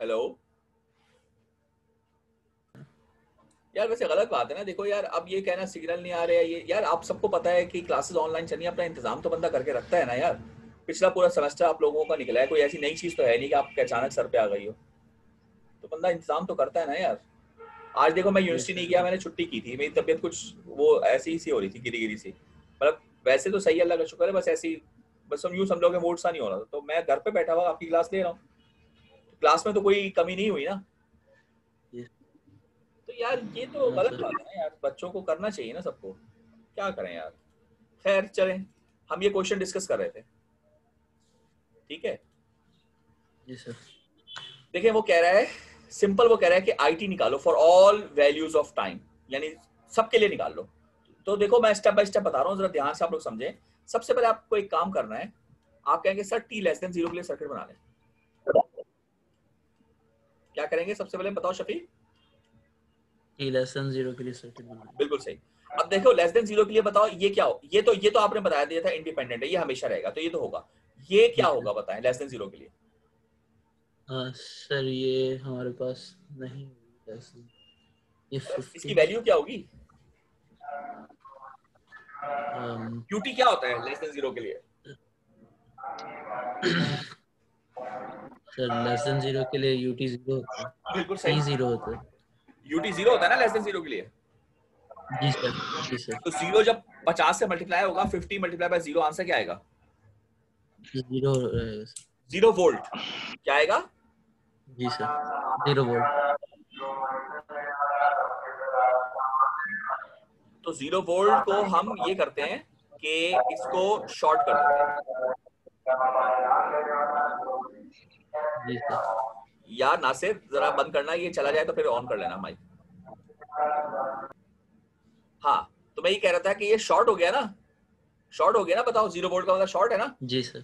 Hello यार, वैसे गलत बात है ना। देखो यार, अब ये कहना सिग्नल नहीं आ रहे हैं, ये यार आप सबको पता है कि क्लासेस ऑनलाइन चलनी है, अपना इंतजाम तो बंदा करके रखता है ना यार। पिछला पूरा सेमेस्टर आप लोगों का निकला है, कोई ऐसी नई चीज तो है नहीं कि आपके अचानक सर पे आ गई हो। तो बंदा इंतजाम तो करता है ना यार। आज देखो मैं यस यूनिवर्सिटी नहीं सर। गया, मैंने छुट्टी की थी, मेरी तबीयत कुछ वो ऐसी ही सी हो रही थी, गिरी गिरी सी। मतलब वैसे तो सही, अल्लाह का शुक्र है, बस ऐसी बस हम यूं समझो कि मूड सा नहीं हो रहा था, तो मैं घर पे बैठा हुआ आपकी क्लास ले रहा हूँ। क्लास में तो कोई कमी नहीं हुई ना। यस। तो यार ये तो हाँ गलत सर। बात है ना यार, बच्चों को करना चाहिए ना सबको। क्या करें यार। खैर चलें, हम ये क्वेश्चन डिस्कस कर रहे थे, ठीक है। जी सर। देखिए वो कह रहा है, सिंपल वो कह रहा है कि आईटी निकालो for all values of time, यानी सबके लिए निकाल लो। तो देखो मैं स्टेप बाय स्टेप बता रहा हूँ, जरा ध्यान से आप लोग समझें। सबसे पहले आपको एक काम करना है, आप कहेंगे sir T less than zero के लिए सर्किट बना लें। क्या करेंगे सबसे पहले बताओ शफी। टी लेस देन 0 के लिए सर्किट बनाना। बिल्कुल सही। अब देखो लेस देन जीरो के लिए बताओ ये क्या हो, ये तो आपने बताया दिया था इंडिपेंडेंट है, ये हमेशा रहेगा, तो ये तो होगा। ये क्या जी सर। होगा बताएं लेस देन जीरो के लिए। हाँ सर, ये हमारे पास नहीं होगी लेस देन, ये इसकी 15। वैल्यू क्या होगी। यूटी क्या होता है लेस देन जीरो के लिए। सर लेस देन 0 के लिए यूटी 0 होता है, बिल्कुल टी सही। 0 होता है। यूटी जीरो होता है ना लेस देन जीरो के लिए। जी सर। जी सर। तो जीरो जब 50 से मल्टीप्लाई होगा, 50 मल्टीप्लाई बाय जीरो, आंसर क्या आएगा। 0 रहेगा सर। 0 वोल्ट। क्या आएगा। जी सर। 0 वोल्ट। तो 0 वोल्ट को हम ये करते हैं कि इसको शॉर्ट कर देते हैं। जी सर। यार नासिर जरा बंद करना, ये चला जाए तो फिर ऑन कर लेना माइक। हाँ, तो मैं ये कह रहा था कि ये शॉर्ट हो गया ना। शॉर्ट हो गया ना, बताओ 0 वोल्ट का मतलब शॉर्ट है ना। जी सर।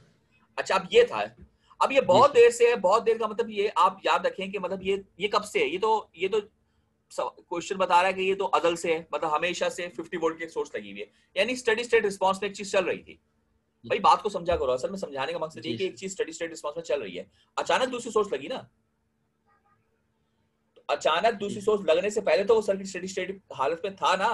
अच्छा अब ये था। अब ये जी बहुत सर। देर से है, बहुत देर का मतलब ये आप याद रखें कि मतलब ये कब से है, ये तो क्वेश्चन बता रहा है कि ये तो अदल से है, मतलब हमेशा से 50 वोल्ट की एक सोर्स लगी हुई है। यानी स्टडी स्टेट रिस्पांस में एक चीज चल रही थी। भाई बात को समझा करो, असल में समझाने का मकसद ये जी कि एक सर। चीज स्टडी स्टेट रिस्पांस में चल रही है, अचानक दूसरी सोर्स लगी ना। तो अचानक जी दूसरी सर। सोर्स लगने से पहले तो वो सर्किट स्टडी स्टेट हालत में था ना।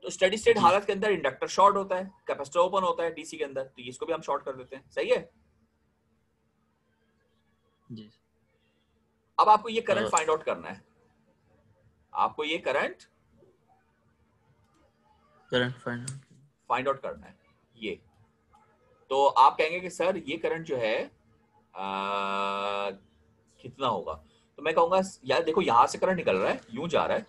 तो स्टडी स्टेट जी हालत के अंदर इंडक्टर शॉर्ट होता है, कैपेसिटर ओपन होता है डीसी के अंदर, तो इसको भी हम शॉर्ट कर देते हैं, सही है। जी अब आपको ये करंट सर। फाइंड आउट करना है, आपको ये current current find. Find out करना है। ये तो आप कहेंगे कि सर ये करंट जो है कितना होगा। तो मैं कहूंगा यार देखो, यहां से करंट निकल रहा है, यूं जा रहा है।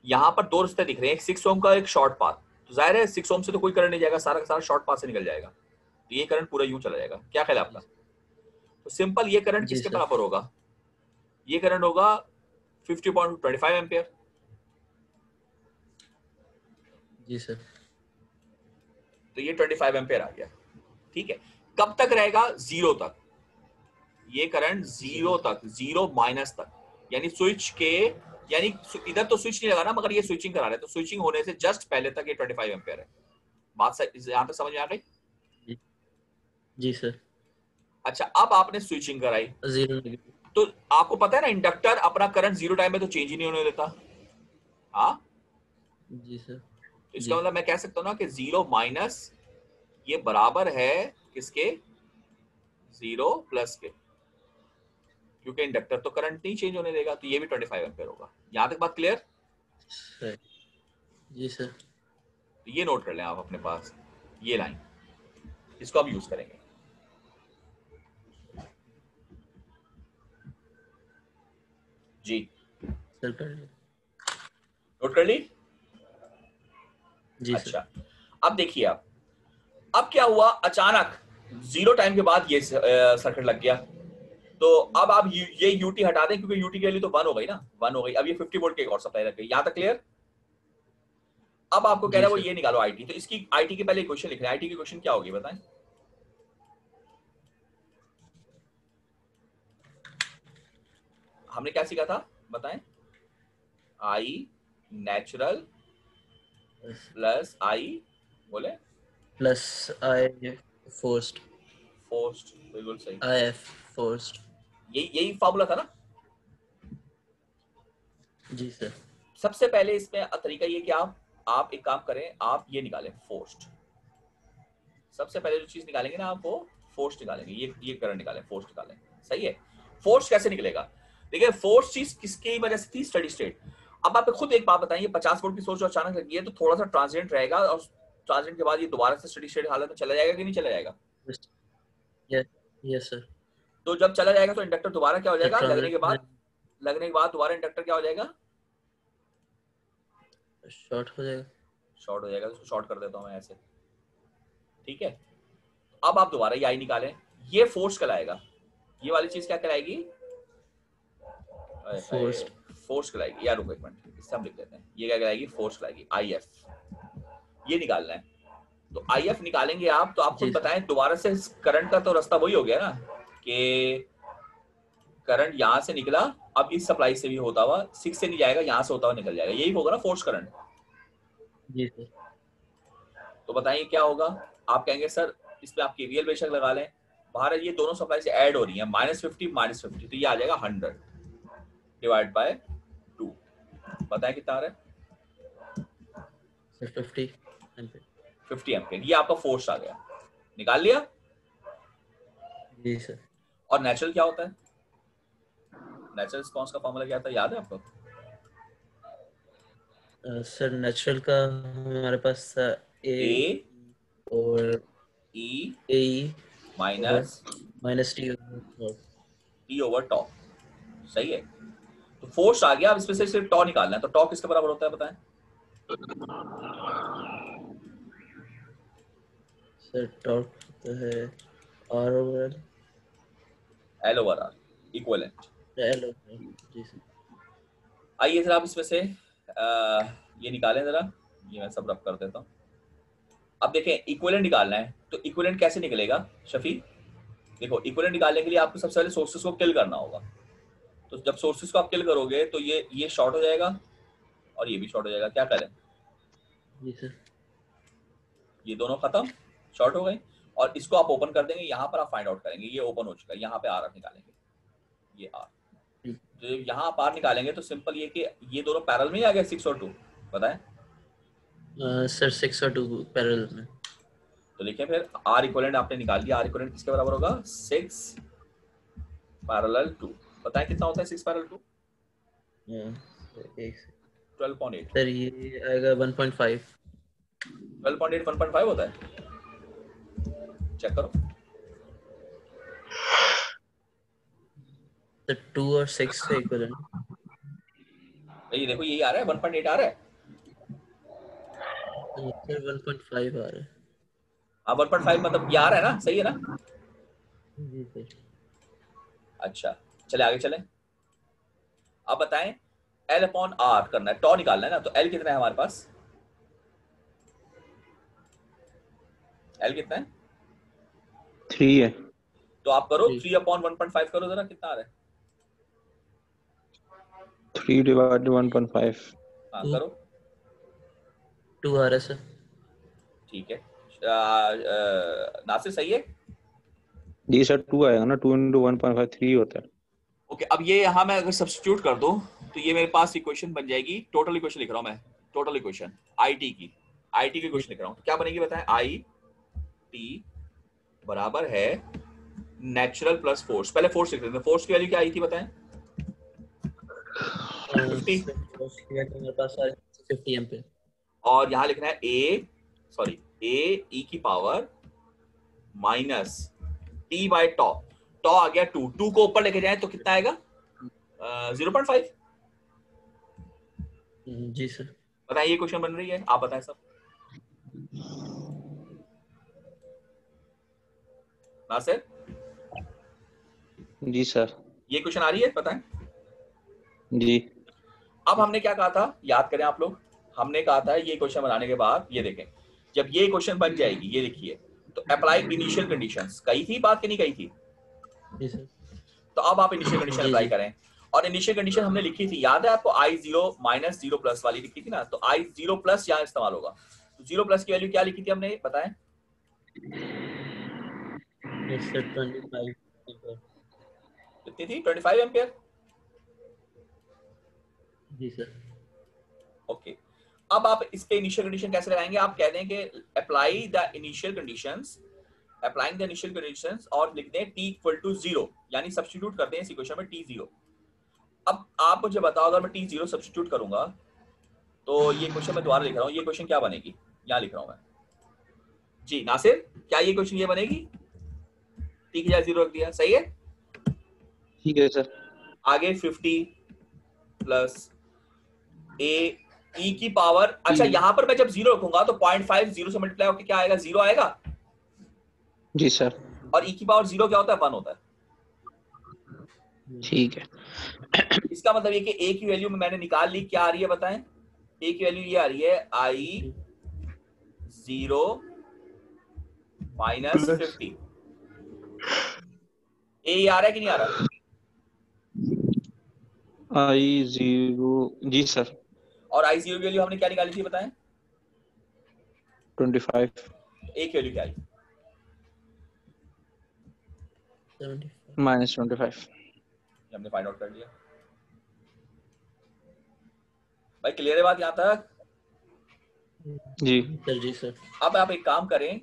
यहां पर दो रास्ते दिख रहे हैं, एक 6 ओम का, एक शॉर्ट पाथ। तो जाहिर है 6 ओम से तो कोई करंट नहीं जाएगा, सारा का सारा शॉर्ट पाथ से निकल जाएगा। तो ये करंट पूरा यूं चला जाएगा, क्या ख्याल है आपका। जी तो सिंपल, ये करंट जी किसके सर। बराबर होगा। ये करंट होगा 50.25 एम्पियर। जी सर। तो ये 25 एम्पियर आ गया, ठीक है। कब तक रहेगा, जीरो तक। ये करंट जीरो जीरो। तक, जीरो माइनस तक, यानी स्विच के, यानी इधर तो स्विच नहीं लगा ना, मगर ये स्विचिंग करा रहे हैं, तो स्विचिंग होने से जस्ट पहले तक ये 25 एम्पियर है। बात यहां तक समझ में आ गई। जी। जी सर। अच्छा अब आपने स्विचिंग कराई, जीरो। तो आपको पता है ना इंडक्टर अपना करंट जीरो टाइम में तो चेंज ही नहीं होने देता। हाँ, जी सर। तो इसका जी। मतलब मैं कह सकता हूँ ना कि जीरो माइनस ये बराबर है किसके, जीरो प्लस के, क्योंकि इंडक्टर तो करंट नहीं चेंज होने देगा, तो ये भी 25 एम्पियर होगा। यहां तक बात क्लियर। सर। जी सर। तो ये नोट कर लें आप अपने पास, ये लाइन, इसको आप यूज करेंगे। जी, सर कर लिया। नोट कर ली। जी सर। अच्छा अब देखिए, आप अब क्या हुआ, अचानक जीरो टाइम के बाद ये सर्किट लग गया। तो अब आप ये यूटी हटा दें, क्योंकि यूटी की वैल्यू तो 1 हो गई ना, 1 हो गई। अब ये 50 वोल्ट की एक और सप्लाई लग गई, यहां तक क्लियर। अब आपको कह जी रहा है वो सर। ये निकालो आईटी, तो इसकी आईटी की पहले इक्वेशन लिख रहे हैं। आईटी की इक्वेशन क्या होगी बताएं। हमने क्या सीखा था बताएं। आई नेचुरल प्लस आई, बोले, प्लस आई फोर्स्ड। फोर्स्ड, बिल्कुल सही। I F forced. यही फॉर्मूला था ना। जी सर। सबसे पहले इसमें तरीका ये कि आप एक काम करें, आप ये निकालें फोर्स्ड। सबसे पहले जो चीज निकालेंगे ना आप, वो फोर्स निकालेंगे। ये करंट निकालें, फोर्स निकालें। सही है। फोर्स कैसे निकलेगा? देखिए फोर्स चीज किसकी वजह से थी? Steady state. अब आप खुद एक बात बताइए, 50 वोल्ट की सोर्स जो अचानक लगी है तो थोड़ा सा ट्रांजिएंट रहेगा, और ट्रांजिएंट के बाद ये दोबारा से स्टडी स्टेट हालत में चला जाएगा कि नहीं चला जाएगा? Yes sir. तो जब चला जाएगा तो इंडक्टर दोबारा क्या हो जाएगा? लगने के बाद ट्रांजिट दोबारा इंडक्टर क्या हो जाएगा? शॉर्ट हो जाएगा। शॉर्ट हो जाएगा। तो शॉर्ट कर देता हूं मैं ऐसे, ठीक है। अब आप दोबारा ये आई निकालें, ये फोर्स कहलाएगा। ये वाली चीज क्या कहलाएगी? फोर्स। फोर्स कहलाएगी। यार रुको एक मिनट, इससे हम लिख लेते हैं। ये क्या कहलाएगी? फोर्स कहलाएगी। आई एफ ये निकालना है। तो आई एफ निकालेंगे आप, तो आप खुद बताएं दोबारा से करंट का तो रास्ता वही हो गया ना, कि करंट यहां से निकला, अब इस सप्लाई से भी होता हुआ 6 से नहीं जाएगा, यहां से होता हुआ निकल जाएगा। यही होगा ना फोर्स करंट। जी सर। तो बताइए क्या होगा? आप कहेंगे सर इसमें आप केवीएल बेशक लगा लें, बाहर ये दोनों सप्लाई से ऐड हो रही है, -50 -50, तो ये आ जाएगा 100 डिवाइड बाय 2। बताएं कितना आ रहा है? 50 एम्पियर। ये आपका फोर्स आ गया, निकाल लिया। जी सर। और नेचुरल क्या होता है? नेचुरल रिस्पांस का फॉर्मूला क्या था, याद है आपको? सर नेचुरल का हमारे पास ए और ई माइनस टी ओवर टॉ। सही है। तो फोर्स आ गया, अब इसमें से सिर्फ टॉ निकालना है। तो टॉ किसके बराबर होता है बताएं? सर टॉर्क होता है r over l over r, equivalent. L over. जी सर। आइए जरा आप इसमें से ये निकालें जरा। ये मैं सब रब कर देता हूँ। अब देखें इक्विवेलेंट निकालना है, तो इक्विवेलेंट कैसे निकलेगा शफी? देखो इक्विवेलेंट निकालने के लिए आपको सबसे पहले सोर्सेस को किल करना होगा। तो जब सोर्सेस को आप किल करोगे तो ये शॉर्ट हो जाएगा और ये भी शॉर्ट हो जाएगा। क्या करें? जी सर। ये दोनों खत्म, शॉर्ट हो गए। और इसको आप ओपन कर देंगे, यहाँ पर आप फाइंड आउट करेंगे। ये ओपन हो चुका है, यहाँ पे आर निकालेंगे, ये आर। तो यहाँ आप आर निकालेंगे तो सिंपल ये कि ये दोनों पैरेलल में ही आ गए, 6 और 2। बताएं सर 6 और 2 पैरेलल में। तो देखिए फिर आर इक्विवेलेंट आपने निकाल लिया। आर इक्विवेलेंट किसके बराबर होगा? 6 पैरेलल 2। बताएं कितना होता है 6 पैरेलल 2? 12.8। सर ये आएगा 1.5। 12.8 1.5 होता है। चेक करो। सर 2 और 6 से इक्विवेलेंट। ये देखो यही आ रहा है, 1.8 आ रहा है। सर 1.5 आ रहा है। हाँ 1.5 मतलब ये आ रहा है ना, सही है ना? जी सर। अच्छा चले आगे चलें। अब बताएं L अपॉन R करना है, टॉ निकालना है ना। तो L कितना है हमारे पास? L कितना है? 3 है। तो आप करो 3 अपॉन 1.5 करो जरा, कितना आ रहा है? 3 डिवाइड 1.5। हाँ करो। 2 आ रहा है सर। ठीक है। नासिर सही है? जी सर 2 आएगा ना। 2 × 1.5 3 होता है। ओके अब ये यहाँ मैं अगर सब्स्टिट्यूट कर दूं तो ये मेरे पास इक्वेशन बन जाएगी। टोटल इक्वेशन लिख रहा हूँ मैं, टोटल इक्वेशन आईटी की इक्वेशन लिख रहा हूँ। तो क्या बनेगी बताएं? आई टी बराबर है नेचुरल प्लस फोर्स। पहले फोर्स लिख देते हैं। फोर्स की वैल्यू क्या आई थी बताएं? 50। मेरे पास 50 एम्पीयर। और यहाँ लिखना है ए ई की पावर माइनस टी बाय टॉ। टॉ आ गया 2 को ऊपर लेके जाए तो कितना आएगा? 0.5। जी सर। बताइए ये क्वेश्चन बन रही है, आप बताएं सब। नासिर जी सर। ये क्वेश्चन आ रही है, बताएं। जी। अब हमने क्या कहा था, याद करें आप लोग। हमने कहा था ये क्वेश्चन बनाने के बाद ये देखें, जब ये क्वेश्चन बन जाएगी, ये लिखिए, तो अप्लाई इनिशियल कंडीशंस। कही थी बात कि नहीं कही थी? जी सर। तो अब आप इनिशियल कंडीशन अप्लाई करें। और इनिशियल कंडीशन हमने लिखी थी, याद है आपको? I0 माइनस 0 प्लस वाली लिखी थी ना। तो I0 प्लस यहाँ इस्तेमाल होगा। तो 0 प्लस की वैल्यू क्या लिखी थी हमने, बताएं? 25। कितनी थी? 25 एम्पियर। जी सर। ओके, अब आप इसके इनिशियल कंडीशन कैसे लगाएंगे? आप कह दें कि apply the initial conditions, applying the initial conditions, और लिख दें t इक्वल टू 0, यानी सब्स्टिट्यूट करते हैं इस इक्वेशन में t 0। अब आप मुझे बताओ, अगर मैं t 0 सब्स्टिट्यूट करूंगा तो ये क्वेश्चन मैं दोबारा लिख रहा हूँ, ये क्वेश्चन क्या बनेगी? यहाँ लिख रहा हूँ मैं जी। नासिर, क्या ये क्वेश्चन ये बनेगी? t की जगह 0 रख दिया, सही है? ठीक है सर। आगे 50 प्लस a e की पावर, अच्छा यहां पर मैं जब 0 रखूंगा तो 0.5 0 से मल्टीप्लाई होकर क्या आएगा? 0 आएगा। जी सर। और e की पावर 0 क्या होता है? 1 होता है। ठीक है। इसका मतलब ये कि a की वैल्यू में मैंने निकाल ली, क्या आ रही है बताएं? a की वैल्यू ये आ रही है i 0 माइनस 50। a आ रहा है कि नहीं आ रहा? I0, जी सर। और i 0 की वैल्यू हमने क्या निकाली थी बताएं? 25। a की वैल्यू क्या आई? -25। हमने फाइंड आउट कर लिया। भाई क्लियर है बात यहां तक? जी सर। जी सर। अब आप एक काम करें,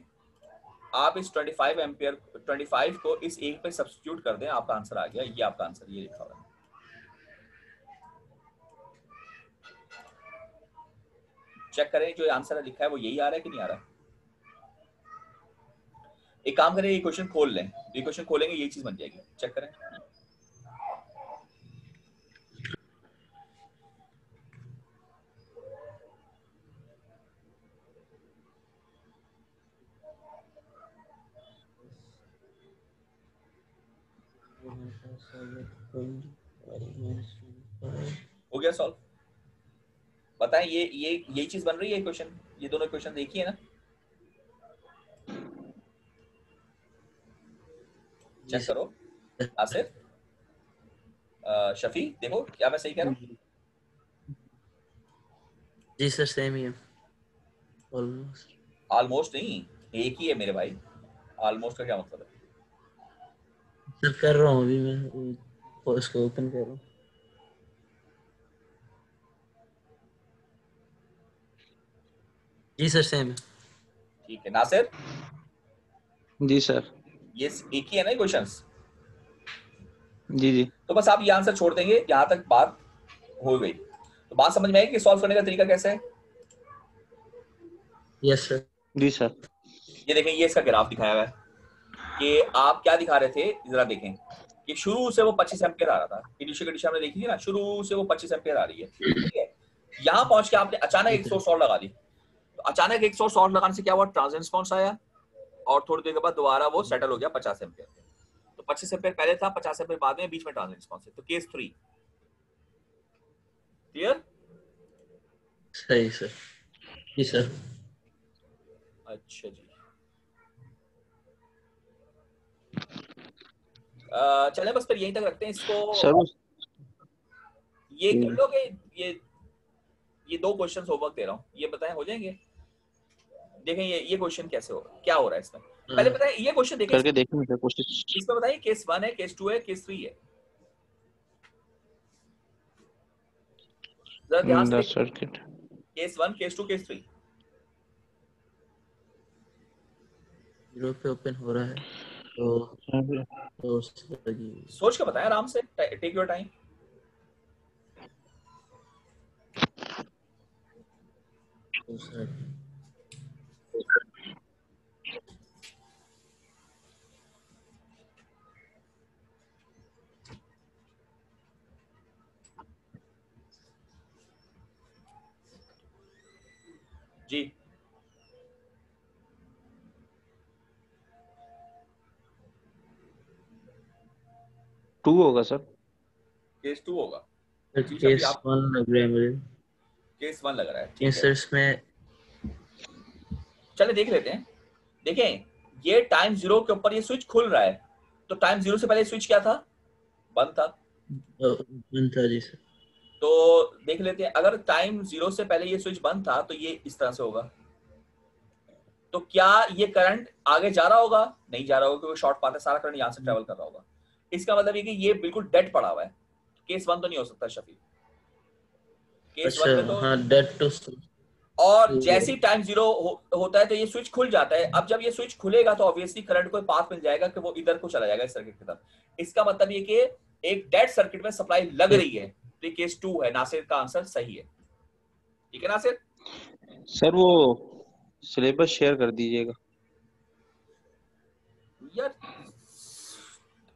आप इस 25 एम्पियर 25 को इस एक पे सब्स्टिट्यूट कर दें, आपका आंसर आ गया। ये आपका आंसर, ये लिखा हुआ है। चेक करें जो आंसर लिखा है वो यही आ रहा है कि नहीं आ रहा। एक काम करें, ये क्वेश्चन खोल लें, ये क्वेश्चन खोलेंगे ये चीज बन जाएगी। चेक करें। हो गया सॉल्व? बताएं, ये यही चीज बन रही है क्वेश्चन? ये दोनों क्वेश्चन एक ही है ना? चेक करो। आसिफ, शफी, देखो क्या मैं सही कह रहा हूँ? जी सर, सेम ही है ऑलमोस्ट। ऑलमोस्ट नहीं, एक ही है मेरे भाई। ऑलमोस्ट का क्या मतलब है? सर कर रहा हूँ अभी मैं, इसको ओपन कर रहा हूँ। जी सर, सेम है। ठीक है नासिर, जी सर। ये एक ही है ना क्वेश्चंस? जी जी। तो बस आप ये आंसर छोड़ देंगे, यहां तक बात हो गई। तो बात समझ में आई कि सॉल्व करने का तरीका कैसे है? Yes sir. जी सर। ये देखें, ये इसका ग्राफ दिखाया हुआ है कि आप क्या दिखा रहे थे, जरा देखें कि शुरू से वो 25 एम्पियर आ रहा था। इनिशियल कंडीशन हमने देखी थी ना, शुरू से वो 25 एम्पियर आ रही है, ठीक है? यहां पहुंच के आपने अचानक एक सोर्स और लगा दी। तो अचानक एक सोर्स और लगाने से क्या हुआ? ट्रांजिएंट रिस्पांस आया, और थोड़ी देर के बाद दोबारा वो सेटल हो गया 50 एम्पियर पे। तो 25 एम्पियर पहले था, 50 एम्पियर बाद में, बीच में ट्रांजिएंट रिस्पांस है। तो केस 3 क्लियर? सही सर। जी सर। अच्छा जी, चलें बस फिर यहीं तक रखते हैं इसको। सर ये कर लोगे? ये 2 क्वेश्चन होमवर्क दे रहा हूँ, ये बताएं हो जाएंगे? देखें ये क्वेश्चन कैसे हो, क्या हो रहा है इसमें, पहले बताएं। ये क्वेश्चन देखें, करके देखने की कोशिश। इसमें बताइए केस 1 है, केस 2 है, केस 3 है। जरा ध्यान से देखिए, सर्किट। Case 1, case 2, case 3। 0 पे ओपन हो रहा है तो सोच के बताएं आराम से, टेक योर टाइम। जी 2 होगा सर। केस 2 होगा। केस 1 लग रहा है मुझे। केस 1 लग रहा है, ठीक सर है। इसमें चले देख लेते हैं। देखें, ये टाइम 0 के ऊपर ये स्विच खुल रहा है, तो टाइम 0 से पहले स्विच क्या था? बंद था। बंद था जी सर। तो देख लेते हैं, अगर टाइम 0 से पहले ये स्विच बंद था तो ये इस तरह से होगा। तो क्या ये करंट आगे जा रहा होगा? नहीं जा रहा होगा, क्योंकि शॉर्ट पाथ है, सारा करंट यहां से ट्रेवल कर रहा होगा। इसका मतलब ये कि ये बिल्कुल डेड पड़ा हुआ है। केस 1 तो नहीं हो सकता शफी, केस 1 में तो हाँ डेड टू और जैसे ही टाइम 0 होता है तो ये स्विच खुल जाता है। अब जब ये स्विच खुलेगा तो ऑब्वियसली करंट को पाथ मिल जाएगा कि वो इधर को चला जाएगा इस सर्किट की तरफ। इसका मतलब ये कि एक डेड सर्किट में सप्लाई लग रही है। तो ये केस 2 है। नासिर का आंसर सही है। ठीक है नासिर? सर वो सिलेबस शेयर कर दीजिएगा। यार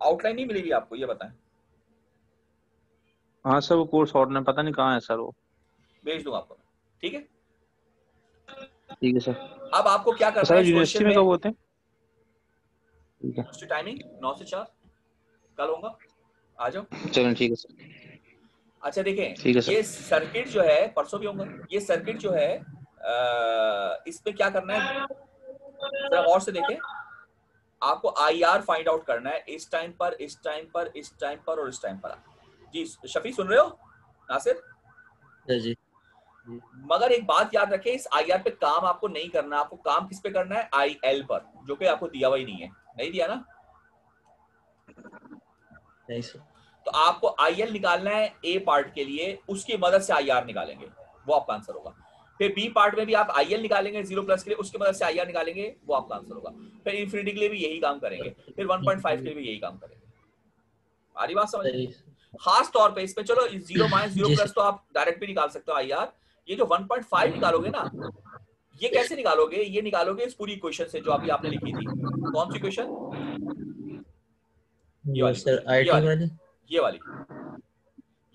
आउटलाइन नहीं मिलेगी आपको, ये बताएं। हाँ सर वो कोर्स ऑर्डर पता नहीं कहाँ है सर वो। भेज दूंगा आपको। ठीक है, ठीक है सर। अब आपको क्या करना सर है इस यूनिवर्सिटी क्वेश्चन में में। कब होते हैं? ठीक है उसकी टाइमिंग 9 से 4 कल होगा, आ जाओ। चलें ठीक है सर। अच्छा देखें, ठीक है सर। ये सर्किट जो है परसों भी होगा। ये सर्किट जो है इसमें क्या करना है जरा गौर से देखें। आपको IR फाइंड आउट करना है इस टाइम पर, इस टाइम पर, इस टाइम पर और इस टाइम पर। जी शफी सुन रहे हो नासिर? जी। मगर एक बात याद रखें, इस IR पे काम आपको नहीं करना। आपको काम किस पे करना है? IL पर, जो कि आपको दिया हुआ ही नहीं है। नहीं दिया ना? नहीं सर। तो आपको IL निकालना है A पार्ट के लिए, उसकी मदद से IR निकालेंगे, वो आपका आंसर होगा। फिर B पार्ट में भी आप IL निकालेंगे 0+ के लिए, उसकी मदद से IR निकालेंगे, वो आपका आंसर होगा। फिर इन्फिनिटी के लिए भी यही काम करेंगे, फिर 1.5 के लिए भी यही काम करेंगे। आ रही बात समझ में? खास तौर पे इसमें चलो 0 - 0+ तो आप डायरेक्ट भी निकाल सकते हो IR। ये जो 1.5 निकालोगे ना, ये कैसे निकालोगे? ये निकालोगे इस पूरी इक्वेशन से जो अभी आपने लिखी थी। कौन सी इक्वेशन? ये वाली सर क्वेश्चन, IT वाली। ये वाली।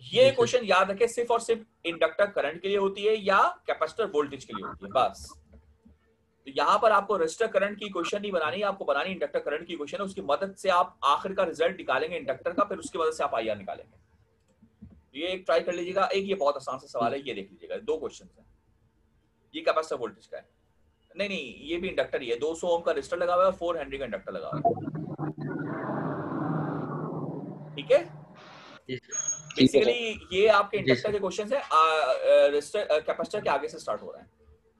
ये क्वेश्चन याद रखें, सिर्फ और सिर्फ इंडक्टर करंट के लिए होती है या कैपेसिटर वोल्टेज के लिए होती है, बस। तो यहां पर आपको रेजिस्टर करंट की इक्वेशन नहीं बनानी, आपको बनानी इंडक्टर करंट की इक्वेशन है। उसकी मदद से आप आखिर का रिजल्ट निकालेंगे इंडक्टर का, फिर उसकी मदद से आप IR निकालेंगे। ये एक ट्राई कर लीजिएगा। एक ये बहुत आसान सा सवाल है, ये देख लीजिएगा। 2 क्वेश्चन है। ये कैपेसिटर वोल्टेज का है। नहीं, ये भी इंडक्टर ही है। 200 ओम का रेजिस्टर लगा हुआ है और 4 हेनरी का इंडक्टर लगा हुआ है। ठीक है, बेसिकली ये आपके इंडक्टर के क्वेश्चन है, रेजिस्टर कैपेसिटर के आगे से स्टार्ट हो रहा है।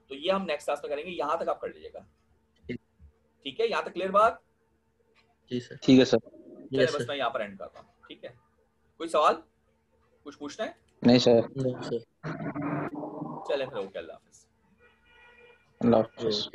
तो ये हम नेक्स्ट क्लास में करेंगे। यहां तक आप कर लीजिएगा। ठीक है, यहां तक क्लियर बात? जी सर। ठीक है सर। चलिए बस मैं यहाँ पर एंड करता हूँ। ठीक है, कोई सवाल कुछ पूछना है? नहीं सर। चलें फिर, ओके, अल्लाह हाफिज। अल्लाह हाफिज।